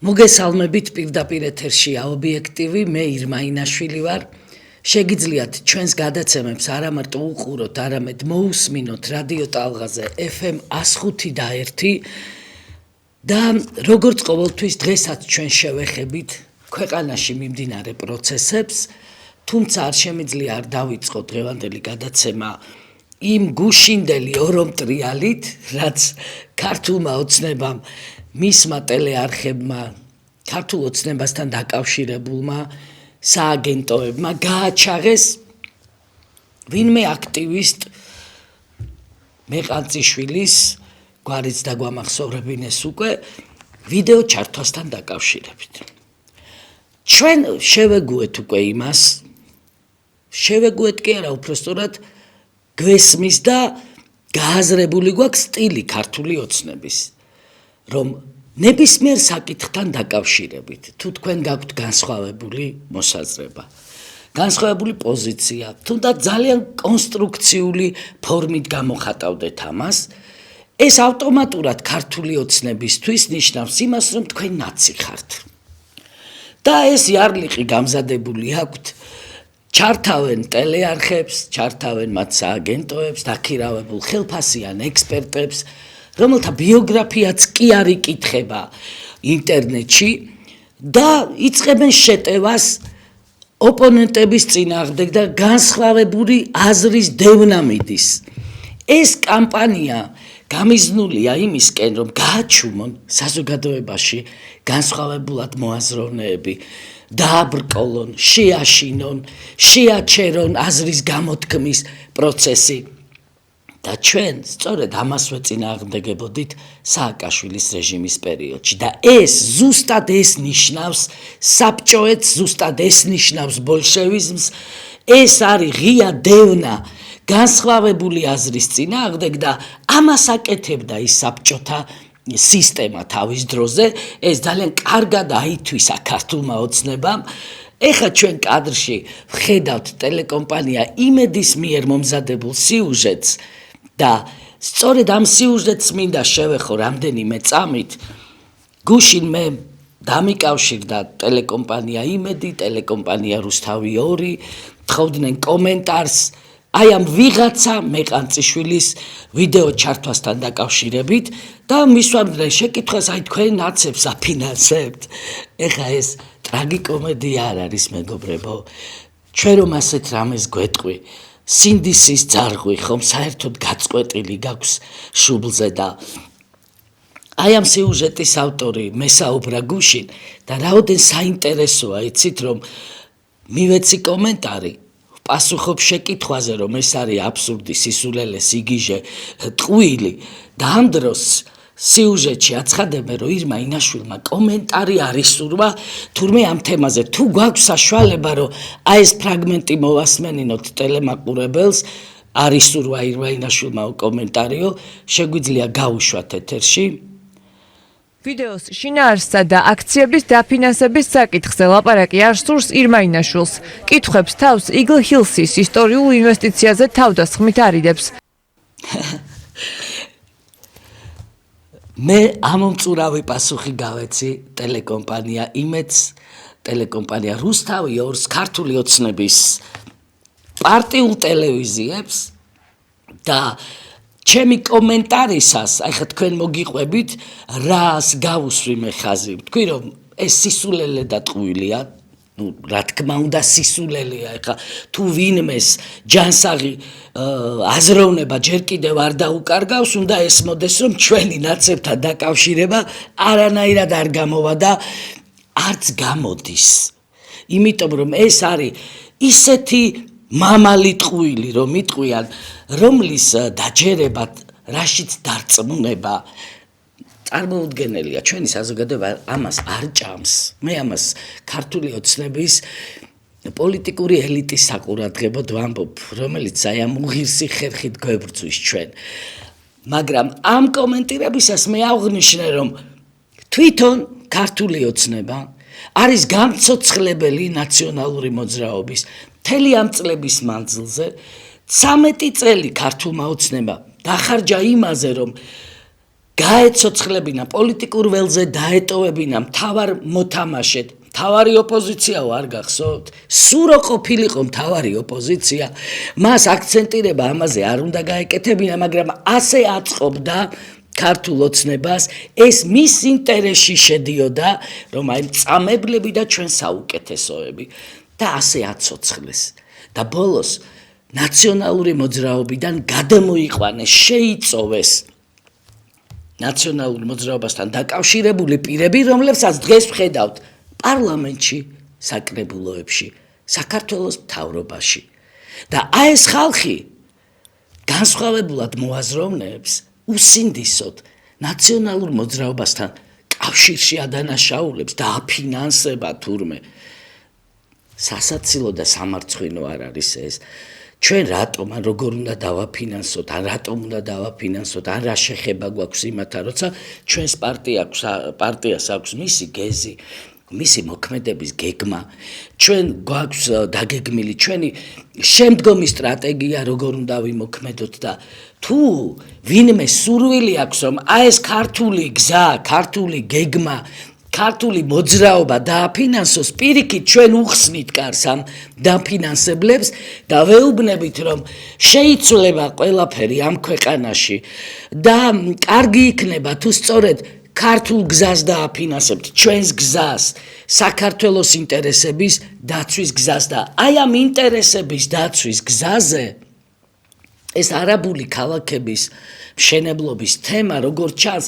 მოგესალმებით პირდაპირ ეთერში ობიექტივი, მე ირმა ინაშვილი ვარ. შეგიძლიათ ჩვენს გადაცემებს არა მარტო უყუროთ, არამედ მოусმინოთ რადიო ტალღაზე FM 105.1 და როგორც ყოველთვის დღესაც ჩვენ შევეხებით ქვეყანაში მიმდინარე პროცესებს, თუმცა არ შემიძლია არ დავიწყოთ დღევანდელი გადაცემა იმ გუშინდელი ორომტრიალით, რაც ქართულმა ოცნებამ მისმა ტელეარხებმა ქართულ ოცნებასთან დაკავშირებულმა სააგენტოებმა გააჩაღეს ვინმე აქტივისტ მეყანწიშვილის გვარიც დაგვამახსოვრებინეს უკვე ვიდეო ჩართვასთან დაკავშირებით. ჩვენ შევეგუეთ უკვე იმას, შევეგუეთ კი არა, უпростоრად გვესმის და გააზრებული გვაქვს სტილი ქართული ოცნების, რომ ნებისმიერ საკითხთან დაკავშირებით, თუ თქვენ გაქვთ განსხვავებული მოსაზრება, განსხვავებული პოზიცია, თუნდაც ძალიან კონსტრუქციული ფორმით გამოხატავდეთ ამას, ეს ავტომატურად ქართული ოცნებისთვის ნიშნავს იმას, რომ თქვენ ნაცი ხართ. და ეს იარლიყი გამზადებული აქვთ, ჩართავენ ტელეარხებს, ჩართავენ მათ სააგენტოებს, დაქირავებულ ხელფასიან ექსპერტებს, რომელთა ბიოგრაფიაც კი არ იკითხება ინტერნეტში და იწყებენ შეტევას ოპონენტების წინააღმდეგ და განსხვავებული აზრის დევნა მიდის. ეს კამპანია გამიზნულია იმისკენ, რომ გააჩუმონ საზოგადოებაში განსხვავებულად მოაზროვნეები, დააბრკოლონ, შეაშინონ, შეაჩერონ აზრის გამოთქმის პროცესი. და ჩვენ სწორედ ამას ვეწინააღმდეგებოდით სააკაშვილის რეჟიმის პერიოდში და ეს ზუსტად ეს ნიშნავს საბჭოეთს, ზუსტად ეს ნიშნავს ბოლშევიზმს, ეს არის ღია დევნა განსხვავებული აზრის წინააღმდეგ და ამას აკეთებდა ის საბჭოთა სისტემა თავის დროზე, ეს ძალიან კარგად აითვისა ქართულმა ოცნებამ. ეხლა ჩვენ კადრში ვხედავთ ტელეკომპანია იმედის მიერ მომზადებულ სიუჟეტს და სწორედ ამ სიუჟეტს მინდა შევეხო რამდენიმე წამით. გუშინ მე დამიკავშირდა ტელეკომპანია იმედი, ტელეკომპანია რუსთავი 2, თხოვდნენ კომენტარს აი ამ ვიღაცა მეყანწიშვილის ვიდეო ჩართვასთან დაკავშირებით და მისვამდნენ შეკითხვას, აი თქვენ ნაცებს აფინანსებთ. ეხლა ეს ტრაგიკომედია არ არის, მეგობრებო. ჩვენ რომ ასეთ რამეს გვეტყვი, სინდისის ძარღვი ხომ საერთოდ გაწყვეტილი გაქვს შუბლზე და აი ამ სიუჟეტის ავტორი მესაუბრა გუშინ და რაოდენ საინტერესოა, იცით რომ მივეცი კომენტარი პასუხობ შეკითხვაზე, რომ ეს არის აბსურდი, სისულელე, სიგიჟე, ტყუილი და ამ დროს სიუჟეტში აცხადებენ, რომ ირმა ინაშვილმა კომენტარი არ ისურვა თურმე ამ თემაზე. თუ გვაქვს საშუალება, რომ აი ეს ფრაგმენტი მოვასმენინოთ ტელემაყურებელს, არ ისურვა ირმა ინაშვილმა კომენტარიო, შეგვიძლია გავუშვათ ეთერში. ვიდეოს შინაარსსა და აქციების დაფინანსების საკითხზე ლაპარაკი არ სურს ირმა ინაშვილს. კითხვებს თავს იგლ ჰილსის ისტორიულ ინვესტიციაზე თავდასხმით არიდებს. მე ამომწურავი პასუხი გავეცი ტელეკომპანია იმედს, ტელეკომპანია რუსთავი 2-ს, ქართული ოცნების პარტიულ ტელევიზიებს და ჩემი კომენტარისას, ახლა თქვენ მოგიყვებით, რას გავუსვი მე ხაზი. ვთქვი, რომ ეს სისულელე და ტყუილია, რა თქმა უნდა სისულელეა, ახლა თუ ვინმეს ჯანსაღი აზროვნება ჯერ კიდევ არ დაუკარგავს, უნდა ესმოდეს, რომ ჩვენი ნაცებთან დაკავშირება არანაირად არ გამოვა და არც გამოდის. იმიტომ რომ ეს არის ისეთი მამალი ტყუილი, რომ იტყვიან, რომლის დაჯერებად რაშიც დარწმუნება წარმოუდგენელია. ჩვენი საზოგადოება ამას არ ჭამს. მე ამას ქართული ოცნების პოლიტიკური ელიტის საყურადღებოდ ვამბობ, რომელიც აი ამ უღირსი ხერხით გვებრძვის ჩვენ. მაგრამ ამ კომენტირებისას მე აღვნიშნე, რომ თვითონ ქართული ოცნება არის გამცოცხლებელი ნაციონალური მოძრაობის მთელი ამ წლების მანძილზე 13 წელი ქართულმა ოცნებამ დახარჯა იმაზე, რომ გაეცოცხლებინა პოლიტიკურ ველზე დაეტოვებინა მთავარ მოთამაშედ მთავარი ოპოზიციაო არ გახსოვთ სულ რო ყოფილიყო მთავარი ოპოზიცია მას აქცენტირება ამაზე არ უნდა გაეკეთებინა მაგრამ ასე აწყობდა ქართულ ოცნებას ეს მის ინტერესში შედიოდა რომ აი წამებლები და ჩვენ საუკეთესოები და ასე აცოცხლეს და ბოლოს ნაციონალური მოძრაობიდან გადამოიყვანეს შეიწოვეს ნაციონალურ მოძრაობასთან დაკავშირებული პირები რომლებსაც დღეს ვხედავთ პარლამენტში საკრებულოებში საქართველოს მთავრობაში და აი ეს ხალხი განსხვავებულად მოაზროვნეებს უსინდისოდ ნაციონალურ მოძრაობასთან კავშირში ადანაშაულებს და აფინანსება თურმე სასაცილო და სამარცხვინო არ არის ეს ჩვენ რატომ ან როგორ უნდა დავაფინანსოთ ან რატომ უნდა დავაფინანსოთ ან რა შეხება გვაქვს იმათან როცა ჩვენს პარტიას აქვს მისი გეზი მისი მოქმედების გეგმა ჩვენ გვაქვს დაგეგმილი ჩვენი შემდგომი სტრატეგია როგორ უნდა ვიმოქმედოთ და თუ ვინმე სურვილი აქვს რომ აი ეს ქართული გზა ქართული გეგმა ქართული მოძრაობა დააფინანსოს პირიქით ჩვენ უხსნით კარს ამ დაფინანსებლებს და ვეუბნებით რომ შეიცვლება ყველაფერი ამ ქვეყანაში და კარგი იქნება თუ სწორედ ქართულ გზას დააფინანსებთ ჩვენს გზას საქართველოს ინტერესების დაცვის გზას და აი ამ ინტერესების დაცვის გზაზე ეს არაბული ქალაქების მშენებლობის თემა როგორც ჩანს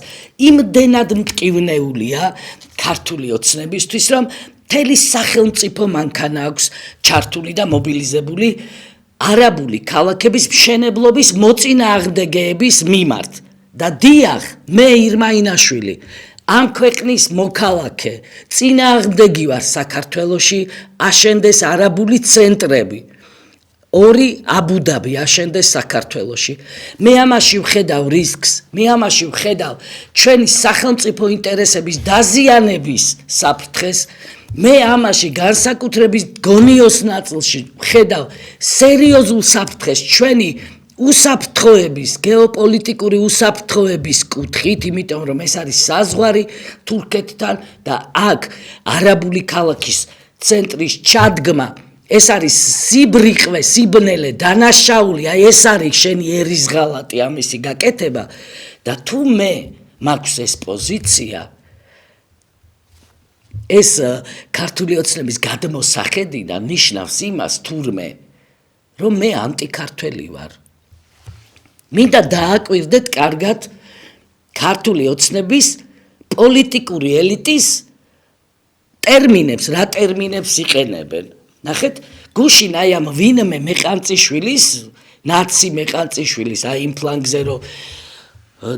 იმდენად მტკივნეულია ქართული ოცნებისთვის რომ მთელი სახელმწიფო მანქანა აქვს ჩართული და მობილიზებული არაბული ქალაქების მშენებლობის მოწინააღმდეგეების მიმართ და დიახ მე ირმაინაშვილი ამ ქვეყნის მოქალაქე წინააღმდეგი ვარ საქართველოში აშენდეს არაბული ცენტრები ორი აბუდაბი აშენდეს საქართველოში მე ამაში ვხედავ რისკს მე ამაში ვხედავ ჩვენი სახელმწიფო ინტერესების დაზიანების საფრთხეს მე ამაში განსაკუთრებით გონიოს ნაწილში ვხედავ სერიოზულ საფრთხეს ჩვენი უსაფრთხოების გეოპოლიტიკური უსაფრთხოების კუთხით იმიტომ რომ ეს არის საზღვარი თურქეთთან და აქ არაბული ქალაქის ცენტრის ჩადგმა ეს არის სიბრიყვე, სიბნელე, დანაშაული, აი ეს არის შენი ერისღალატი ამისი გაკეთება და თუ მე მაქვს ეს პოზიცია ეს ქართული ოცნების გადმოსახედიდან ნიშნავს იმას თურმე რომ მე ანტიქართველი ვარ მინდა დააკვირდეთ კარგად ქართული ოცნების პოლიტიკური ელიტის ტერმინებს რა ტერმინებს იყენებენ ნახეთ გუშინ აი ამ ვინმე მეყანწიშვილის ნაცი მეყანწიშვილის აი იმ ფლანგზე რო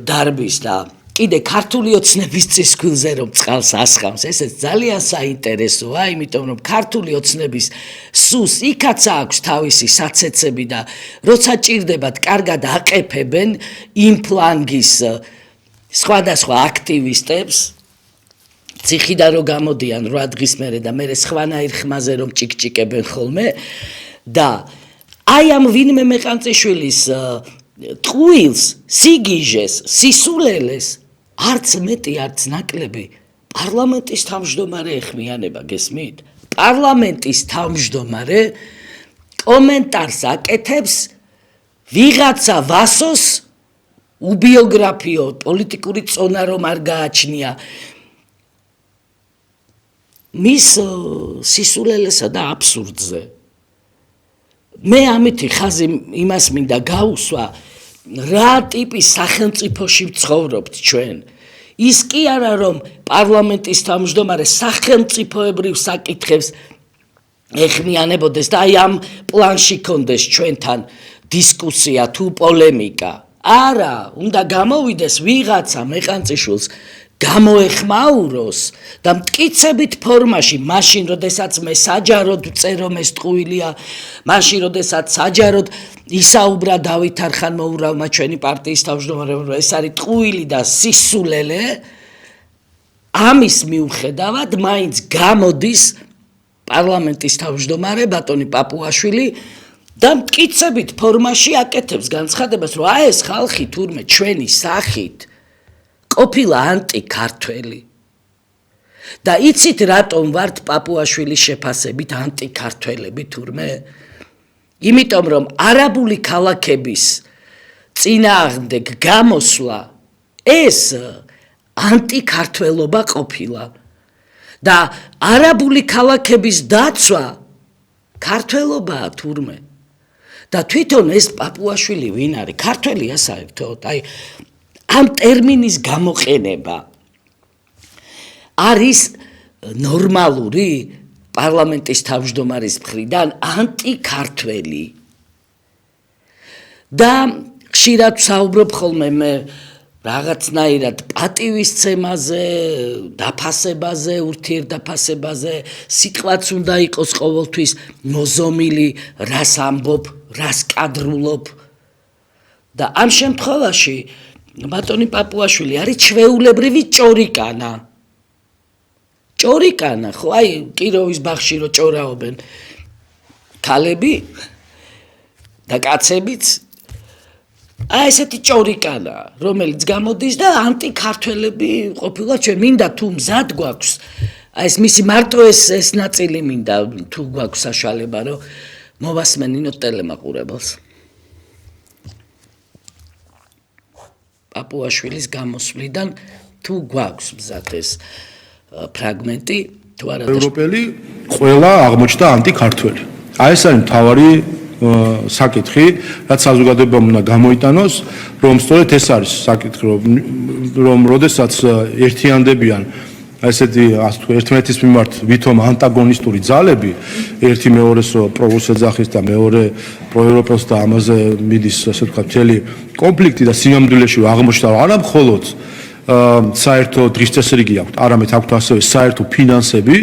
დარბის და კიდე ქართული ოცნების წისქვილზე რომ წყალს ასხამს ესეც ძალიან საინტერესოა იმიტომ რომ ქართული ოცნების სუს იქაც აქვს თავისი საცეცები და როცა ჭირდებათ კარგად აყეფებენ იმ ფლანგის სხვადასხვა აქტივისტებს ციხიდან რო გამოდიან 8 დღის მერე და მერე სხვანაირ ხმაზე რომ ჭიკჭიკებენ ხოლმე და აი ამ ვინმე მეყანწიშვილის ტყუილს სიგიჟეს სისულელეს არც მეტი არც ნაკლები პარლამენტის თავმჯდომარე ეხმიანება გესმით პარლამენტის თავმჯდომარე კომენტარს აკეთებს ვიღაცა ვასოს უბიოგრაფიო პოლიტიკური წონა რომ არ გააჩნია მის სისულელესა და აბსურდზე მე ამითი ხაზი იმას მინდა გაუსვა რა ტიპის სახელმწიფოში ვცხოვრობთ ჩვენ ის კი არა რომ პარლამენტის თავმჯდომარე სახელმწიფოებრივ საკითხებს ეხმიანებოდეს და აი ამ პლანში კონდეს ჩვენთან დისკუსია თუ პოლემიკა არა უნდა გამოვიდეს ვიღაცა მეყანწიშვილს გამოეხმაუროს და მტკიცებით ფორმაში მაშინ როდესაც მე საჯაროდ წერომ ეს ტყუილია მაშინ როდესაც საჯაროდ ისაუბრა დავით არხანმოურავმა ჩვენი პარტიის თავმჯდომარემ ეს არის ტყუილი და სისულელე ამის მიუხედავად მაინც გამოდის პარლამენტის თავმჯდომარე ბატონი პაპუაშვილი და მტკიცებით ფორმაში აკეთებს განცხადებას რომ აი ეს ხალხი თურმე ჩვენი სახით ყოფილა ანტიქართველი. და იცით რატომ ვართ პაპუაშვილის შეფასებით ანტიქართველები თურმე? იმიტომ რომ არაბული ქალაქების წინააღმდეგ გამოსვლა ეს ანტიქართველობა ყოფილა და არაბული ქალაქების დაცვა ქართველობაა თურმე. და თვითონ ეს პაპუაშვილი ვინ არის? ქართველია საერთოდ? აი ამ ტერმინის გამოყენება არის ნორმალური პარლამენტის თავმჯდომარის მხრიდან ანტიქართველი. და ხშირად ვსაუბრობ ხოლმე მე რაღაცნაირად პატივისცემაზე, დაფასებაზე, ურთიერთდაფასებაზე, სიტყვაც უნდა იყოს ყოველთვის მოზომილი, რას ამბობ, რას კადრულობ. და ამ შემთხვევაში ბატონი პაპუაშვილი არის ჩვეულებრივი ჭორიკანა. ჭორიკანა, ხო, აი კიროვის ბაღში რო ჭორაობენ ქალები და კაცებიც, აი ესეთი ჭორიკანა, რომელიც გამოდის და ანტიქართველები ყოფილა ჩვენ მინდა თუ მზად გვაქვს, აი ეს მისი მარტო ეს ნაწილი მინდა თუ გვაქვს საშუალება რომ მოვასმენინოთ ტელემაყურებელს. პაპუაშვილის გამოსვლიდან თუ გვაქვს მზად ეს ფრაგმენტი თუ არა ევროპელი ყველა აღმოჩნდა ანტიქართველი. აი ეს არის მთავარი საკითხი, რაც საზოგადოებამ უნდა გამოიტანოს, რომ სწორედ ეს არის საკითხი, რომ როდესაც ერთიანდებიან ესეთი ერთმანეთის მიმართ ვითომ ანტაგონისტური ძალები, ერთი მეორეს პროვოს ეძახის და მეორე პროევროპელს და ამაზე მიდის ასე ვთქვათ მთელი კონფლიქტი და სინამდვილეში აღმოჩნდა რომ არა მხოლოდ საერთო დღის წესრიგი აქვს, არამედ აქვს ასევე საერთო ფინანსები,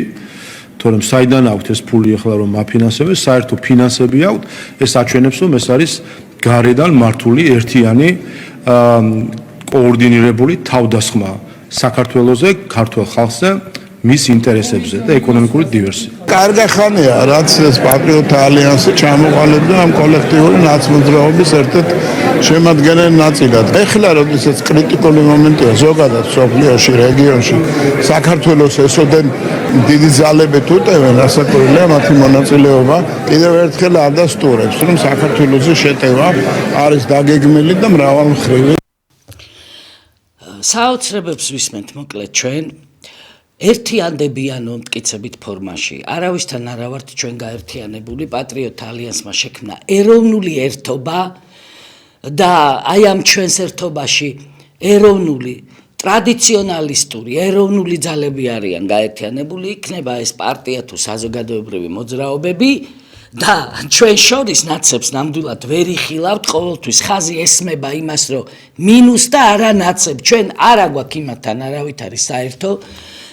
თორემ საიდან აქვს ეს ფული ახლა რომ აფინანსებდეს, საერთო ფინანსები აქვს, ეს აჩვენებს რომ ეს არის გარედან მართული ერთიანი კოორდინირებული თავდასხმა საქართველოზე, ქართულ ხალხზე, მის ინტერესებზე და ეკონომიკური დივერსია. კარგი ხანია, რაც ეს პატრიოტთა ალიანსი ჩამოყალიბდა ამ კოლექტიური ნაცმოძრაობის ერთ-ერთ შემადგენელ ნაწილად. ეხლა როდესაც კრიტიკული მომენტია ზოგადად სოფლიოში, რეგიონში, საქართველოს ესოდენ დიდი ძალები უტევენ, რასაკვირველია მათი მონაწილეობა კიდევ ერთხელ არ დასტურებს, რომ საქართველოზე შეტევა არის დაგეგმილი და მრავალმხრივი. საოცრებებს ვისმენთ მოკლედ ჩვენ ერთიანდებიანო მტკიცებით ფორმაში. არავისთან არა ვართ ჩვენ გაერთიანებული, პატრიოტთა ალიანსმა შექმნა ეროვნული ერთობა და აი ამ ჩვენს ერთობაში ეროვნული ტრადიციონალისტური ეროვნული ძალები არიან გაერთიანებული, იქნება ეს პარტია თუ საზოგადოებრივი მოძრაობები და ჩვენ შორის ნაცებს ნამდვილად ვერ იხილავთ, ყოველთვის ხაზი ესმება იმას, რომ მინუს და არა ნაცებ. ჩვენ არა გვაქვს იმათთან არავითარი საერთო,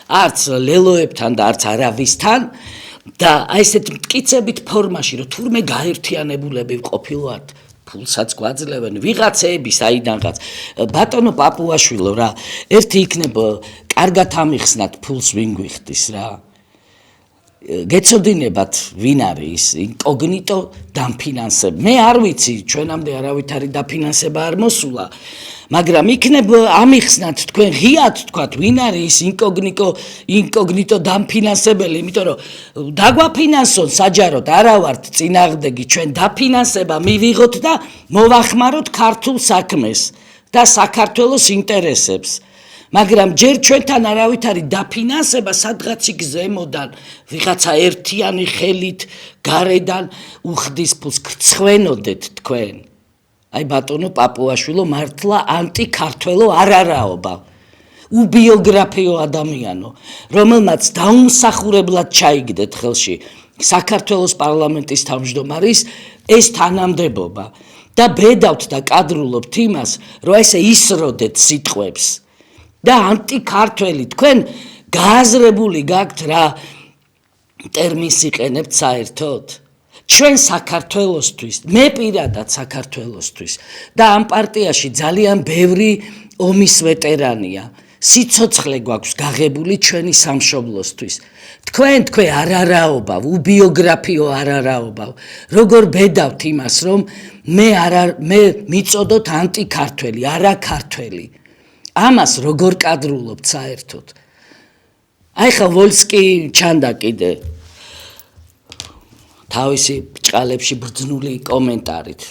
არც ლელოებთან და არც არავისთან და აი ესეთ მტკიცებით ფორმაში, რომ თურმე გაერთიანებულები ყოფილვართ, ფულსაც გვაძლევენ ვიღაცები საიდანღაც. ბატონო პაპუაშვილო რა, ერთი იქნება კარგად ამიხსნათ ფულს ვინ გვიხდის რა. გეცოდინებათ ვინ არის ინკოგნიტო დაფინანსება. მე არ ვიცი, ჩვენამდე არავითარი დაფინანსება არ მოსულა, მაგრამ იქნებ ამიხსნათ თქვენ ღიად თქვათ ვინ არის ინკოგნიტო დაფინანსებელი, იმიტომ რომ დაგვაფინანსონ საჯაროდ არა ვართ წინააღმდეგი, ჩვენ დაფინანსება მივიღოთ და მოვახმაროთ ქართულ საქმეს და საქართველოს ინტერესებს. მაგრამ ჯერ ჩვენთან არავითარი დაფინანსება სადღაც იქ ზემოდან ვიღაცა ერთიანი ხელით გარედან უხდის ფულს გრცხვენოდეთ თქვენ. აი ბატონო პაპუაშვილო მართლა ანტიქართველო არ არაობა. უბიოგრაფიო ადამიანო, რომელმაც დაუმსახურებლად ჩაიგდეთ ხელში საქართველოს პარლამენტის თავმჯდომარის ეს თანამდებობა და ბედავთ და კადრულობთ იმას, რომ ესე ისროდეთ სიტყვებს. და ანტიქართველი თქვენ გააზრებული გაქვთ რა ტერმინს იყენებთ საერთოდ ჩვენ საქართველოსთვის მე პირადად საქართველოსთვის და ამ პარტიაში ძალიან ბევრი ომის ვეტერანია სიცოცხლე გვაქვს გაღებული ჩვენი სამშობლოსთვის თქვენ არარაობავ უბიოგრაფიო არარაობავ როგორ ბედავთ იმას რომ მე მიწოდოთ ანტიქართველი არა ქართველი ამას როგორ კადრულობთ საერთოდ? აი ხა ვოლსკი ჩანდა კიდე თავისი ბჭყალებში ბრძნული კომენტარით.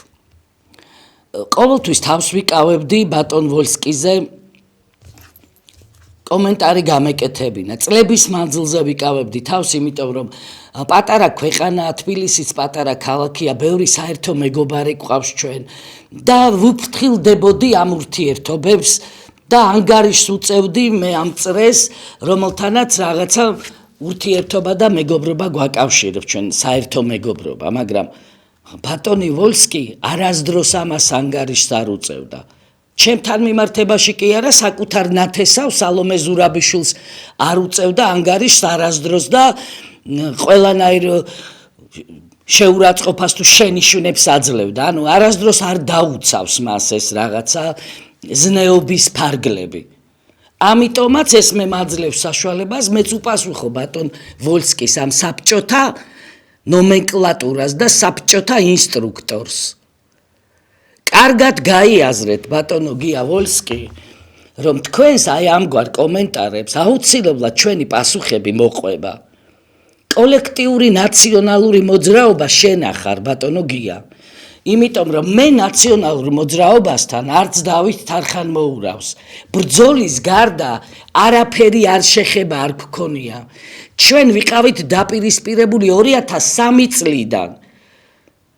ყოველთვის თავს ვიკავებდი ბატონ ვოლსკიზე კომენტარი გამეკეთებინა. წლების მანძილზე ვიკავებდი თავს, იმიტომ რომ პატარა ქვეყანაა, თბილისიც პატარა ქალაქია, ბევრი საერთო მეგობარი გვყავს ჩვენ და ვუფრთხილდებოდი ამ ურთიერთობებს და ანგარიშს უწევდი მე ამ წრეს, რომელთანაც რაღაცა ურთიერთობა და მეგობრობა გვაკავშირებს ჩვენ, საერთო მეგობრობა, მაგრამ ბატონი ვოლსკი არასდროს ამას ანგარიშს არ უწევდა. ჩემთან მიმართებაში კი არა, საკუთარ ნათესავს სალომე ზურაბიშვილს არ უწევდა ანგარიშს არასდროს და ყველანაირ შეურაცხყოფას თუ შენიშვნებს აძლევდა. ანუ არასდროს არ დაუცავს მას ეს რაღაცა ზნეობის ფარგლები. ამიტომაც ეს მე მაძლევს საშუალებას, მეც უპასუხო ბატონ ვოლსკის ამ საბჭოთა ნომენკლატურას და საბჭოთა ინსტრუქტორს. კარგად გაიაზრეთ ბატონო გია ვოლსკი, რომ თქვენს აი ამგვარ კომენტარებს აუცილებლად ჩვენი პასუხები მოყვება. კოლექტიური ნაციონალური მოძრაობა შენახარ ბატონო გია. იმიტომ რომ მე ნაციონალურ მოძრაობასთან არც დავით თარხან მოურავს. ბრძოლის გარდა არაფერი არ შეხება არ გქონია. ჩვენ ვიყავით დაპირისპირებული 2003 წლიდან.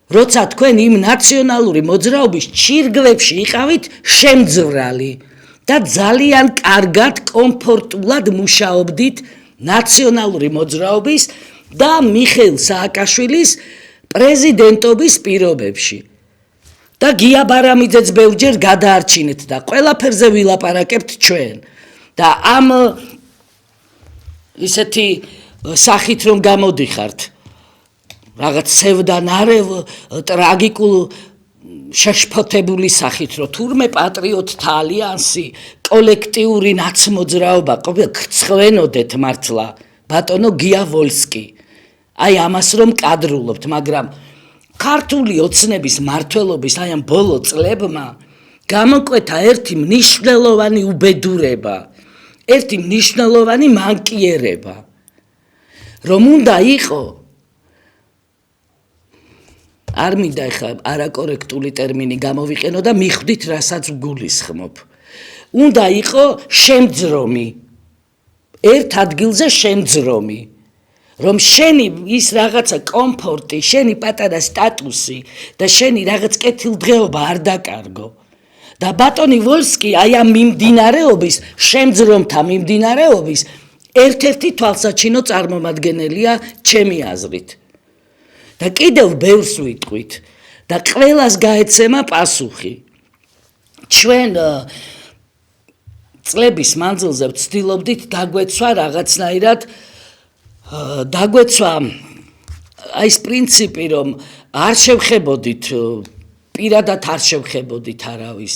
როცა თქვენ იმ ნაციონალური მოძრაობის ჩირგლებში იყავით შემძვრალი და ძალიან კარგად კომფორტულად მუშაობდით ნაციონალური მოძრაობის და მიხეილ სააკაშვილის პრეზიდენტობის პირობებში. და გია ბარამიძეც ბევრჯერ გადაარჩინეთ და ყველაფერზე ვილაპარაკებთ ჩვენ. და ამ ისეთი სახით რომ გამოდიხართ რაღაც სევდანარევ ტრაგიკულ შეშფოთებული სახით რომ თურმე პატრიოტთა ალიანსი კოლექტიური ნაცმოძრაობა გწვენოდეთ მართლა ბატონო გია ვოლსკი აი ამას რომ კადრულობთ მაგრამ ქართული ოცნების მმართველობის აი ამ ბოლო წლებმა გამოკვეთა ერთი მნიშვნელოვანი უბედურება ერთი მნიშვნელოვანი მანკიერება რომ უნდა იყო არ მინდა ხა არაკორექტული ტერმინი გამოვიყენო და მიხვდით რასაც ვგულისხმობ. უნდა იყო შემძრომი. ერთ ადგილზე შემძრომი. რომ შენი ის რაღაცა კომფორტი, შენი პატარა სტატუსი და შენი რაღაც კეთილდღეობა არ დაკარგო. და ბატონი ვოლსკი აი ამ მიმდინარეობის, შემძრომთა მიმდინარეობის ერთ-ერთი თვალსაჩინო წარმომადგენელია ჩემი აზრით. და კიდევ ბევრს ვიტყვით და ყველას გაეცემა პასუხი. ჩვენ წლების მანძილზე ვცდილობდით დაგვეცვა რაღაცნაირად დაგვეცვა აი ეს პრინციპი რომ არ შევხებოდით პირადად არ შევხებოდით არავის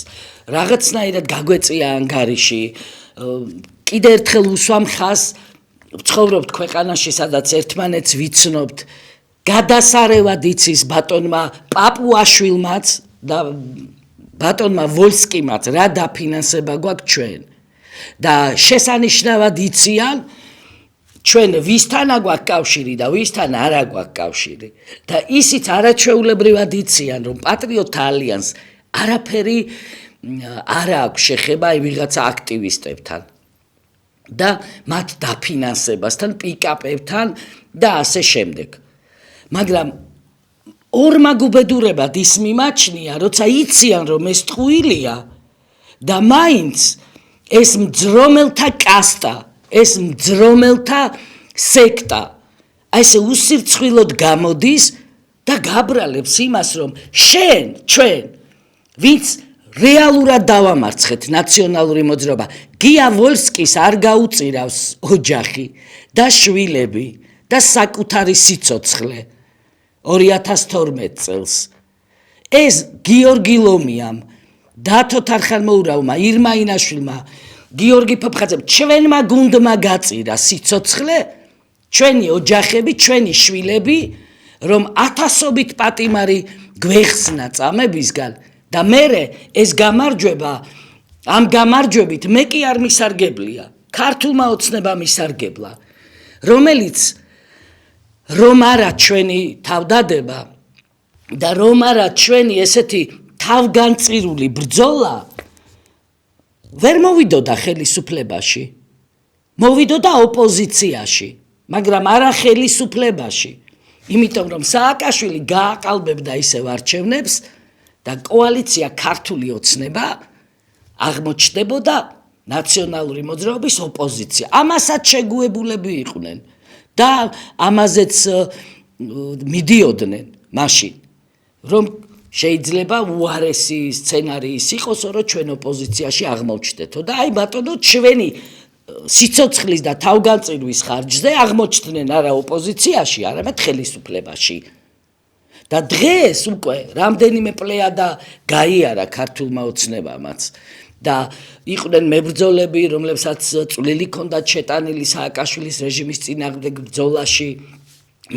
რაღაცნაირად გაგვეწია ანგარიში კიდე ერთხელ უსვამ ხას ვცხოვრობთ ქვეყანაში სადაც ერთმანეთს ვიცნობთ გადასარევად იცის ბატონმა პაპუაშვილმაც და ბატონმა ვოლსკიმაც რა დაფინანსება გვაქვს ჩვენ და შესანიშნავად იციან ჩვენ ვისთანა გვაქვს კავშირი და ვისთან არა გვაქვს კავშირი და ისიც არაჩვეულებრივად იციან რომ პატრიოტთა ალიანს არაფერი არა აქვს შეხება აი ვიღაცა აქტივისტებთან და მათ დაფინანსებასთან პიკაპებთან და ასე შემდეგ მაგრამ ორმა გუბედურებად ის მიმაჩნია, როცა იციან რომ ეს ტყუილია და მაინც ეს მძრომელთა კასტა, ეს მძრომელთა სექტა, ესე უსირცხვილოდ გამოდის და გაბრალებს იმას რომ ჩვენ ვინც რეალურად დავამარცხეთ ნაციონალური მოძრაობა, გია ვოლსკის არ გაუწირავს ოჯახი და შვილები და საკუთარი სიცოცხლე 2012 წელს ეს გიორგი ლომიამ დათო თარხანმოურავმა ირმა ინაშვილმა გიორგი ფოფხაძემ ჩვენმა გუნდმა გაწირა სიცოცხლე ჩვენი ოჯახები ჩვენი შვილები რომ ათასობით პატიმარი გვეხსნა წამებისგან და მერე ეს გამარჯვება ამ გამარჯვებით მე კი არ მისარგებლია, ქართულმა ოცნებამ მისარგებლა, რომელიც რომ არა ჩვენი თავდადება და რომ არა ჩვენი ესეთი თავგანწირული ბრძოლა ვერ მოვიდოდა ხელისუფლებაში, მოვიდოდა ოპოზიციაში, მაგრამ არა ხელისუფლებაში, იმიტომ რომ სააკაშვილი გააყალბებდა ისევ არჩევნებს და კოალიცია ქართული ოცნება აღმოჩნდებოდა ნაციონალური მოძრაობის ოპოზიცია. ამასაც შეგუებულები იყვნენ და ამაზეც მიდიოდნენ მაშინ, რომ შეიძლება უარესი სცენარიის იყოსო, რომ ჩვენ ოპოზიციაში აღმოჩნდეთო და აი ბატონო ჩვენი სიცოცხლის და თავგანწირვის ხარჯზე აღმოჩნდნენ არა ოპოზიციაში, არამედ ხელისუფლებაში. და დღეს უკვე რამდენიმე პლეადა გაიარა ქართულმა ოცნებამაც და იყვნენ მებრძოლები, რომლებსაც წვლილი ჰქონდათ შეტანილი სააკაშვილის რეჟიმის წინააღმდეგ ბრძოლაში.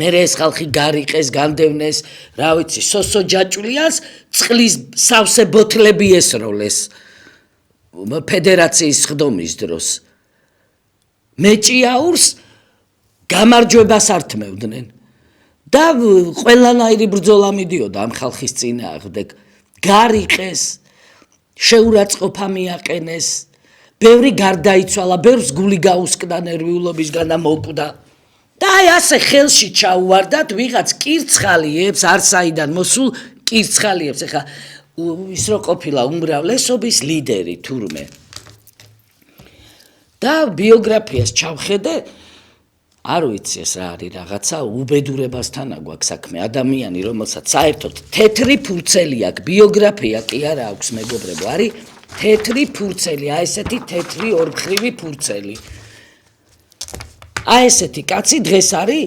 მერე ეს ხალხი გარიყეს, განდევნეს, რა ვიცი, სოსო ჯაჭვლიას წყლის სავსე ბოთლები ესროლეს ფედერაციის ხდომის დროს. მეჭიაურს გამარჯვებას ართმევდნენ და ყველანაირი ბრძოლა მიდიოდა ამ ხალხის წინააღმდეგ. გარიყეს, შეურაცხყოფა მიაყენეს, ბევრი გარდაიცვალა, ბევრს გული გაუსკდა ნერვიულობისგან და მოკვდა. და აი ასე ხელში ჩაუვარდათ ვიღაც კირცხალიებს, არსაიდან მოსულ კირცხალიებს. ეხა ის რო ყოფილა უმრავლესობის ლიდერი თურმე. და ბიოგრაფიას ჩავხედე, არ ვიცი ეს რა არის რაღაცა უბედურებასთან აგვაქვს საქმე. ადამიანი, რომელსაც საერთოდ თეთრი ფურცელი აქვს, ბიოგრაფია კი არა აქვს მეგობრებო, არის თეთრი ფურცელი, აი ესეთი თეთრი ორმხრივი ფურცელი. აი ესეთი კაცი დღეს არის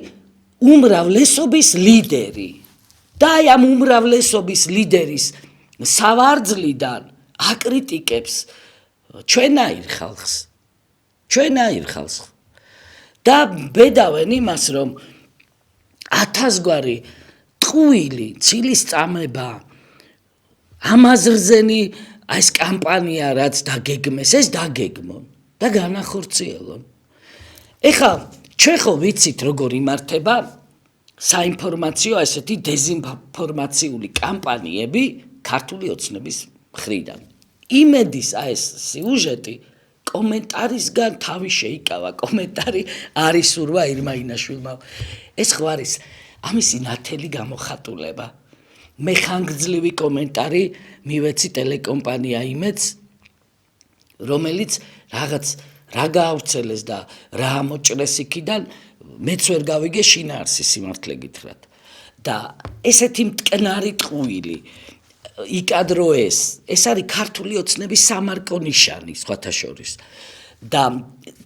უმრავლესობის ლიდერი. და აი ამ უმრავლესობის ლიდერის სავარძლიდან აკრიტიკებს ჩვენაირ ხალხს. ჩვენაირ ხალხს. და ბედავენ იმას, რომ 1000 გვარი ტყუილი, ცილის წამება, ამაზრზენი აი ეს კამპანია რაც დაგეგმეს, ეს დაგეგმონ და განახორციელონ. ეხლა ჩვენ ხო ვიცით როგორ იმართება საინფორმაციო ესეთი დეზინფორმაციული კამპანიები ქართული ოცნების მხრიდან. იმედის აი ეს სიუჟეტი კომენტარისგან თავი შეიკავა, კომენტარი არის ურვა ირმაინაშვილმა. ეს ხო არის ამისი ნათელი გამოხატულება. მე ხანგრძლივი კომენტარი მივეცი ტელეკომპანია იმედს, რომელიც რაღაც რა გაავრცელეს და რა ამოჭრეს იქიდან, მეც ვერ გავიგე შინაარსი სიმართლე გითხრათ. და ესეთი მტკნარი ტყუილი იკადრო ეს არის ქართული ოცნების სამარკო ნიშანი სხვათა შორის. და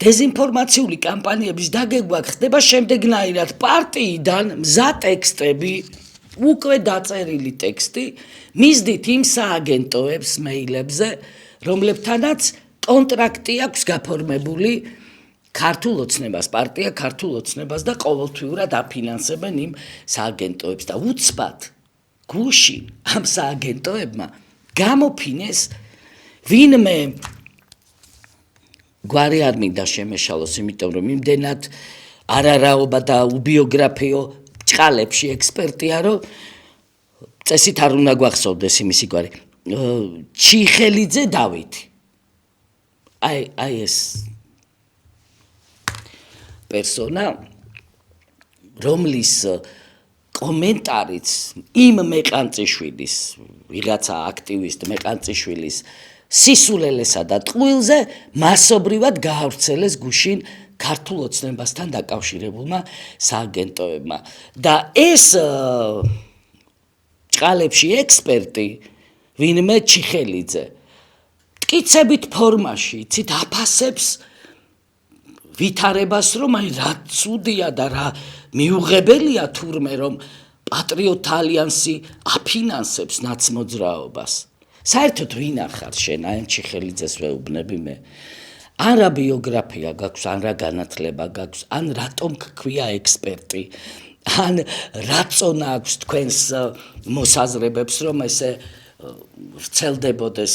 დეზინფორმაციული კამპანიების დაგეგმა ხდება შემდეგნაირად: პარტიიდან მზა ტექსტები, უკვე დაწერილი ტექსტი მისდით იმ სააგენტოებს მეილებზე, რომლებთანაც კონტრაქტი აქვს გაფორმებული ქართულ ოცნებას, პარტია ქართულ ოცნებას და ყოველთვიურად აფინანსებენ იმ სააგენტოებს და უცბად გუშინ ამ სააგენტოებმა გამოფინეს ვინმე გვარი არ მინდა შემეშალოს, იმიტომ რომ იმდენად არარაობა და უბიოგრაფიო ჭყალებში ექსპერტია, რომ წესით არ უნდა გვახსოვდეს იმისი გვარი. ჩიხელიძე დავითი. აი ეს პერსონა, რომლის კომენტარიც იმ მეყანწიშვილის, ვიღაცა აქტივისტ მეყანწიშვილის სისულელესა და ტყუილზე მასობრივად გაავრცელეს გუშინ ქართულ ოცნებასთან დაკავშირებულმა სააგენტოებმა. და ეს ჭყალებში ექსპერტი, ვინმე ჩიხელიძე, მტკიცებით ფორმაში, იცით, აფასებს ვითარებას, რომ აი რა ცუდია და რა მიუღებელია თურმე, რომ პატრიოტთა ალიანსი აფინანსებს ნაცმოძრაობას. საერთოდ ვინ ახარ შენ, აი ამ ჩიხელიძეს ვეუბნები მე. ან რა ბიოგრაფია გაქვს, ან რა განათლება გაქვს, ან რატომ გქვია ექსპერტი, ან რა წონა აქვს თქვენს მოსაზრებებს, რომ ესე ვრცელდებოდეს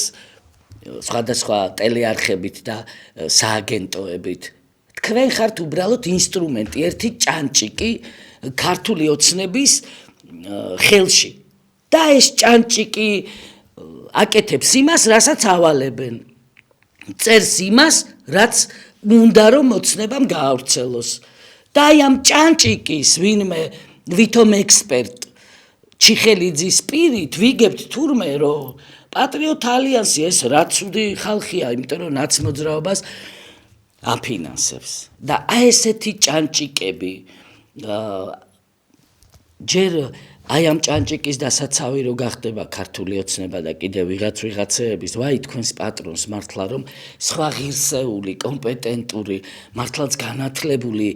სხვადასხვა ტელეარხებით და სააგენტოებით. თქვენ ხართ უბრალოდ ინსტრუმენტი, ერთი ჭანჭიკი ქართული ოცნების ხელში. და ეს ჭანჭიკი აკეთებს იმას, რასაც ავალებენ. წერს იმას, რაც უნდა რომ ოცნებამ გაავრცელოს. და აი ამ ჭანჭიკის ვინმე ვითომ ექსპერტ ჩიხელიძის პირით ვიგებთ თურმე რომ პატრიოტ ალიანსი ეს რა ცუდი ხალხია, იმიტომ რომ ნაცმოძრაობას აფინანსებს. და აი ესეთი ჭანჭიკები ჯერ აი ამ ჭანჭიკის დასაცავი რო გახდება ქართული ოცნება და კიდევ ვიღაცეების, ვაი თქვენს პატრონს მართლა რომ სხვა ღირსეული, კომპეტენტური, მართლაც განათლებული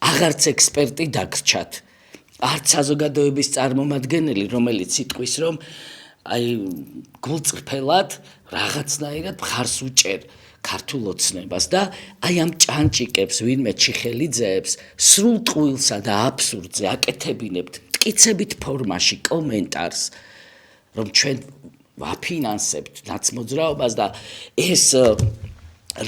აღარც ექსპერტი დაგრჩათ. არც საზოგადოების წარმომადგენელი, რომელიც იტყვის რომ აი გულწრფელად რაღაცნაირად მხარს უჭერ ქართულ ოცნებას და აი ამ ჭანჭიკებს ვინმე ჩიხელიძეებს სრულ ტყუილსა და აბსურდზე აკეთებინებთ მტკიცებით ფორმაში კომენტარს რომ ჩვენ ვაფინანსებთ ნაცმოძრაობას და ეს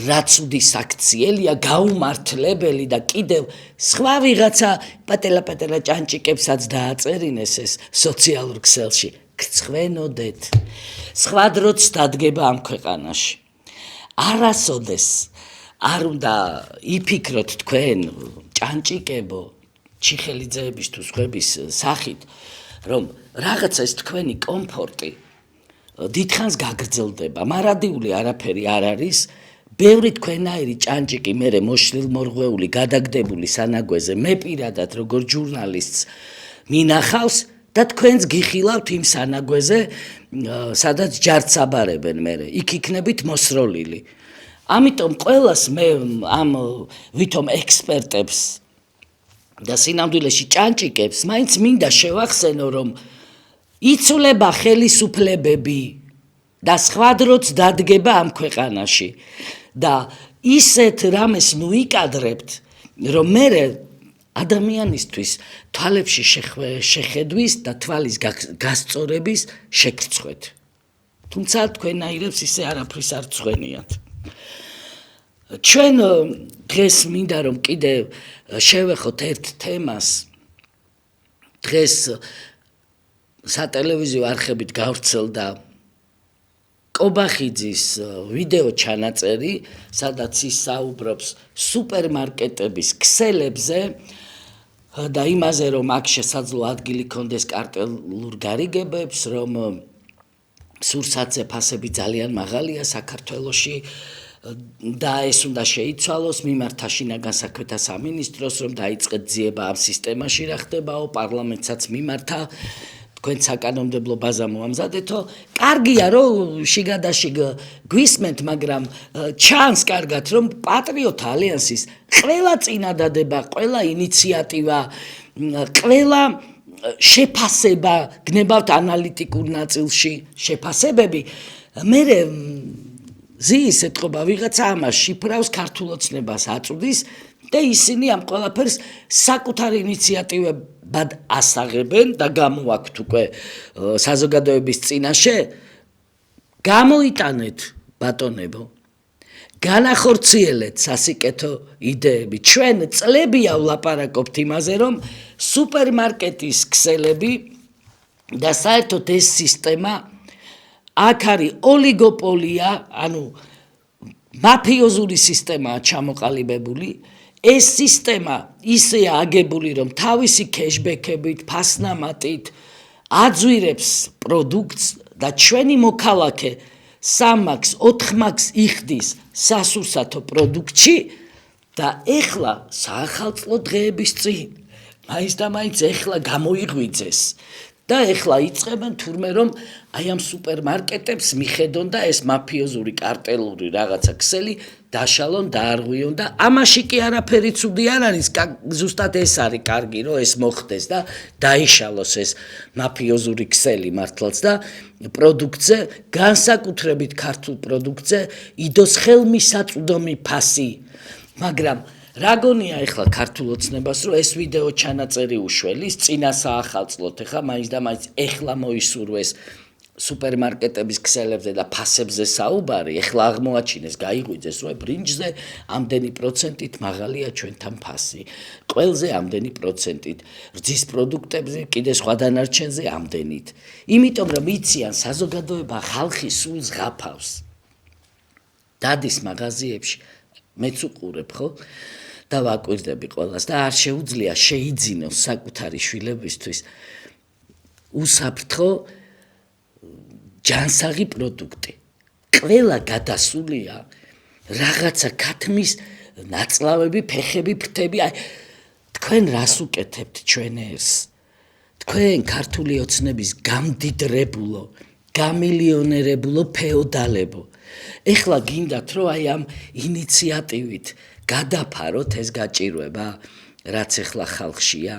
რაც უდი საქციელია გაუმართლებელი და კიდევ სხვა ვიღაცა პატელა ჭანჭიკებსაც დააწერინეს ეს სოციალურ ქსელში გცხვენოდეთ სხვა დროც დადგება ამ ქვეყანაში არასოდეს არ უნდა იფიქროთ თქვენ ჭანჭიკებო ჩიხელიძეების თუ სხვების სახით რომ რაღაცა ეს თქვენი კომფორტი დიდხანს გაგრძელდება მარადიული არაფერი არ არის ბევრი თქვენაირი ჭანჭიკი მერე მოშლილ მორღვეული გადაგდებული სანაგვეზე მე პირადად როგორ ჟურნალისტს მინახავს და თქვენს გიხილავთ იმ სანაგვეზე სადაც ჯარც აბარებენ მერე იქ იქნებით მოსროლილი ამიტომ ყველას მე ამ ვითომ ექსპერტებს და სინამდვილეში ჭანჭიკებს მაინც მინდა შევახსენო რომ იცვლება ხელისუფლებები და სხვა დროც დადგება ამ ქვეყანაში და ისეთ რამეს ნუიკადრებთ რომ მე ადამიანისთვის თვალებში შეხედვის და თვალის გასწორების შეგრცხვეთ თუმცა თქვენაირებს ისე არაფრის არ წვენიათ ჩვენ დღეს მინდა რომ კიდევ შევეხოთ ერთ თემას დღეს სატელევიზიო არხებით გავრცელდა კობახიძის ვიდეო ჩანაწერი სადაც ის საუბრობს სუპერმარკეტების ქსელებზე და იმაზე რომ აქ შესაძლო ადგილი კონდეს კარტელურ გარიგებებს რომ სურსათზე ფასები ძალიან მაღალია საქართველოში და ეს უნდა შეიცვალოს მიმართა შინაგან საქმეთა სამინისტროს რომ დაიწყეთ ძიება ამ სისტემაში რა ხდებაო პარლამენტსაც მიმართა თქვენ საკანონმდებლო ბაზა მოამზადეთო კარგია რომ შიგადაშიგ გვისმენთ მაგრამ ჩანს კარგად რომ პატრიოტ ალიანსის ყველა წინადადება ყველა ინიციატივა ყველა შეფასება გნებავთ ანალიტიკურ ნაწილში შეფასებები მე ზის ეთყობა ვიღაცა ამას შიფრავს ქართულ ოცნებას აწვდის და ისინი ამ ყველაფერს საკუთარ ინიციატივებად ასაღებენ და გამოაქვთ უკვე საზოგადოების წინაშე გამოიტანეთ ბატონებო განახორციელეთ სასიკეთო იდეები ჩვენ წლებია ვლაპარაკობთ იმაზე რომ სუპერმარკეტის ქსელები და საერთოდ ეს სისტემა აქ არის ოლიგოპოლია ანუ მაფიოზური სისტემაა ჩამოყალიბებული ეს სისტემა ისეა აგებული რომ თავისი ქეშბექებით ფასნამატით აძვირებს პროდუქტს და ჩვენი მოქალაქე 3 მაქს 4 მაქს იხდის სასურსათო პროდუქტში და ეხლა საახალწლო დღეების წინ მაინც და მაინც ეხლა გამოიღვიძეს და ეხლა იწყებენ თურმე რომ აი ამ სუპერმარკეტებს მიხედონ და ეს მაფიოზური კარტელური რაღაცა ქსელი დაშალონ დაარღვიონ და ამაში კი არაფერი ცუდი არ არის ზუსტად ეს არის კარგი რომ ეს მოხდეს და დაიშალოს ეს მაფიოზური ქსელი მართლაც და პროდუქტზე განსაკუთრებით ქართულ პროდუქტზე იდოს ხელმისაწვდომი ფასი მაგრამ რა გონია ეხლა ქართულ ოცნებას რომ ეს ვიდეო ჩანაწერი უშველის წინა საახალწლოდ ეხლა მაინც და მაინც ეხლა მოისურვეს სუპერმარკეტების ქსელებზე და ფასებზე საუბარი, ეხლა აღმოაჩინეს, გაიღვიძეს, რომ ბრინჯზე ამდენი პროცენტით მაღალია ჩვენთან ფასი, ყველზე ამდენი პროცენტით, რძის პროდუქტებზე კიდე სხვა დანარჩენზე ამდენით. იმიტომ რომ იციან საზოგადოება ხალხი სულ ზღაფავს. დადის მაღაზიებში, მეც უყურებ, ხო? და ვაკვირდები ყველას და არ შეუძლია შეიძინოს საკუთარი შვილებისთვის უსაფრთხო ჯანსაღი პროდუქტი. ყველა გადასულია რაღაცა ქათმის ნაწლავები, ფეხები, ფრთები. თქვენ რას უკეთებთ ჩვენ ერს? თქვენ ქართული ოცნების გამდიდრებულო, გამილიონერებულო ფეოდალებო. ეხლა გინდათ რომ აი ამ ინიციატივით გადაფაროთ ეს გაჭირვება, რაც ეხლა ხალხშია?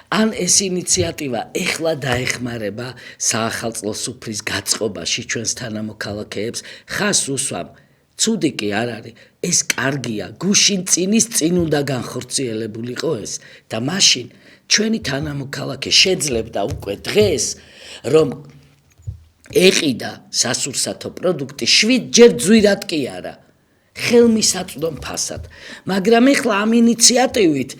ან ეს ინიციატივა ეხლა დაეხმარება საახალწლო სუფრის გაწყობაში ჩვენს თანამოქალაქეებს? ხას უსვამ, ცუდი კი არ არის, ეს კარგია, გუშინ წინის წინ უნდა განხორციელებულიყო ეს და მაშინ ჩვენი თანამოქალაქე შეძლებდა უკვე დღეს, რომ ეყიდა სასურსათო პროდუქტი 7 ჯერ ძვირად კი არა, ხელმისაწვდომ ფასად. მაგრამ ეხლა ამ ინიციატივით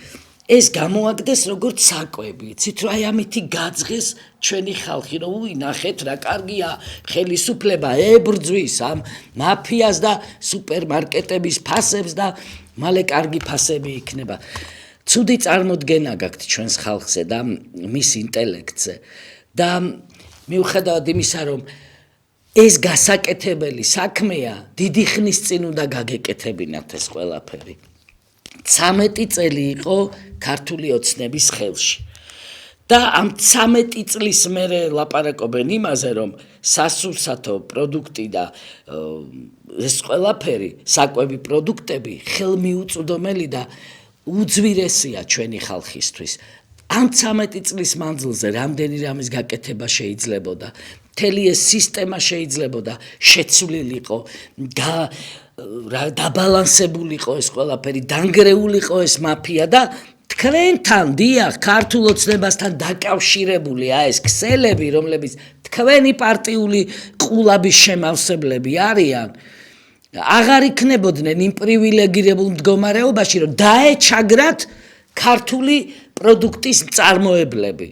ეს გამოაგდეს როგორც საკვები. იცით რომ აი ამითი გაძღეს ჩვენი ხალხი, რომ უი ნახეთ რა კარგია, ხელისუფლება ებრძვის ამ მაფიას და სუპერმარკეტების ფასებს და მალე კარგი ფასები იქნება. ცუდი წარმოდგენა გაქვთ ჩვენს ხალხზე და მის ინტელექტზე და მიუხედავად იმისა, რომ ეს გასაკეთებელი საქმეა, დიდი ხნის წინ უნდა გაგეკეთებინათ ეს ყველაფერი. 13 წელი იყო ქართული ოცნების ხელში. და ამ 13 წლის მერე ლაპარაკობენ იმაზე, რომ სასურსათო პროდუქტი და ეს ყველაფერი, საკვები პროდუქტები ხელმიუწვდომელი და უძვირესია ჩვენი ხალხისთვის. ამ 13 წლის მანძილზე რამდენი რამის გაკეთება შეიძლებოდა, მთელი ეს სისტემა შეიძლებოდა შეცვლილიყო, დაბალანსებულიყო ეს ყველაფერი, დანგრეულიყო ეს მაფია და თქვენთან, დიახ, ქართულ ოცნებასთან დაკავშირებულია ეს ქსელები, რომლებიც თქვენი პარტიული ყულაბის შემავსებლები არიან, აღარ იქნებოდნენ იმ პრივილეგირებულ მდგომარეობაში, რომ დაეჩაგრათ ქართული პროდუქტის მწარმოებლები.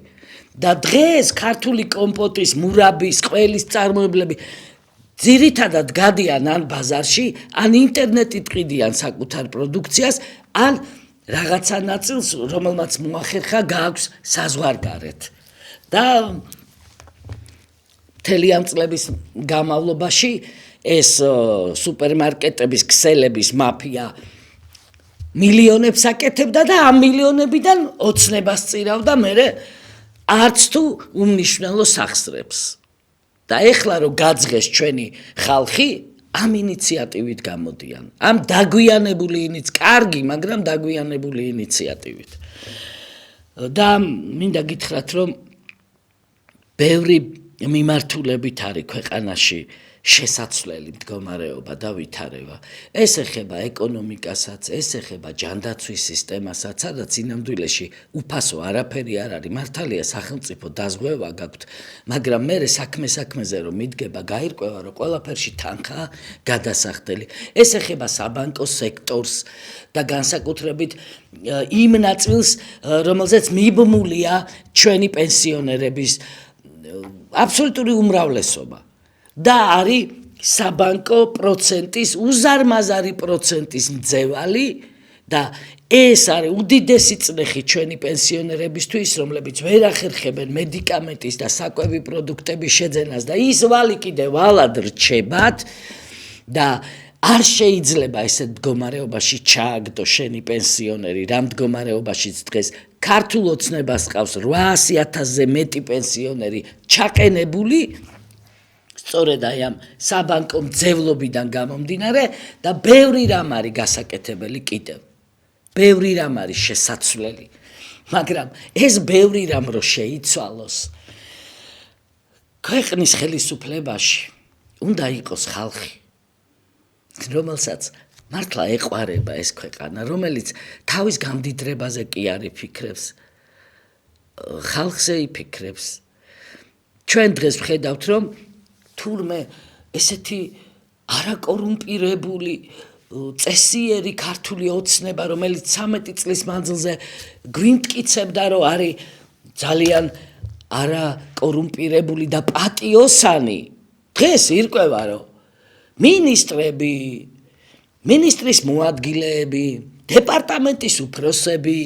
და დღეს ქართული კომპოტის, მურაბის, ყველის მწარმოებლები ძირითადად გადიან ან ბაზარში, ან ინტერნეტით ყიდიან საკუთარ პროდუქციას, ან რაღაცა ნაწილს, რომელმაც მოახერხა გააქვს საზღვარგარეთ. და მთელი ამ წლების განმავლობაში ეს სუპერმარკეტების ქსელების მაფია მილიონებს აკეთებდა და ამ მილიონებიდან ოცნებას წირავდა მერე არც თუ უმნიშვნელო სახსრებს. და ეხლა რომ გაძღეს ჩვენი ხალხი, ამ ინიციატივით გამოდიან. ამ დაგვიანებული კარგი, მაგრამ დაგვიანებული ინიციატივით. და მინდა გითხრათ, რომ ბევრი მიმართულებით არის ქვეყანაში შესაძლებელი მდგომარეობა და ვითარება. ეს ეხება ეკონომიკასაც, ეს ეხება ჯანდაცვის სისტემასაც, სადაც ინამდვილეში უფასო არაფერი არ არის. მართალია სახელმწიფო დაზღვევა გაქვთ, მაგრამ მე საქმეზე რომ მიდგება, გაირკვევა, რომ ყველაფერში თანხაა გადასახდელი. ეს ეხება საბანკო სექტორს და განსაკუთრებით იმ ნაწილს, რომელზეც მიბმულია ჩვენი პენსიონერების აბსოლუტური უმრავლესობა. და არის საბანკო პროცენტის, უზარმაზარი პროცენტის მძევალი და ეს არის უდიდესი წნეხი ჩვენი პენსიონერებისთვის, რომლებიც ვერ ახერხებენ მედიკამენტის და საკვები პროდუქტების შეძენას და ის ვალი კიდე ვალად რჩებათ და არ შეიძლება ესეთ მდგომარეობაში ჩააგდო შენი პენსიონერი, რა მდგომარეობაშიც დღეს ქართულ ოცნებას ყავს 800,000-ზე მეტი პენსიონერი ჩაყენებული, სწორედ აი ამ საბანკო მძევლობიდან გამომდინარე და ბევრი რამ არის გასაკეთებელი კიდევ. ბევრი რამ არის შესაძლებელი. მაგრამ ეს ბევრი რამ რო შეიცვალოს, ქვეყნის ხელისუფლებაში უნდა იყოს ხალხი, რომელსაც მართლა ეყვარება ეს ქვეყანა, რომელიც თავის გამდიდრებაზე კი არ იფიქრებს, ხალხზე იფიქრებს. ჩვენ დღეს ვხედავთ, რომ თურმე ესეთი არაკორუმპირებული წესიერი ქართული ოცნება, რომელიც 13 წლის მანძილზე გვიმტკიცებდა, რომ არის ძალიან არაკორუმპირებული და პატიოსანი, დღეს ირკვევა, რომ მინისტრები, მინისტრის მოადგილეები, დეპარტამენტის უფროსები,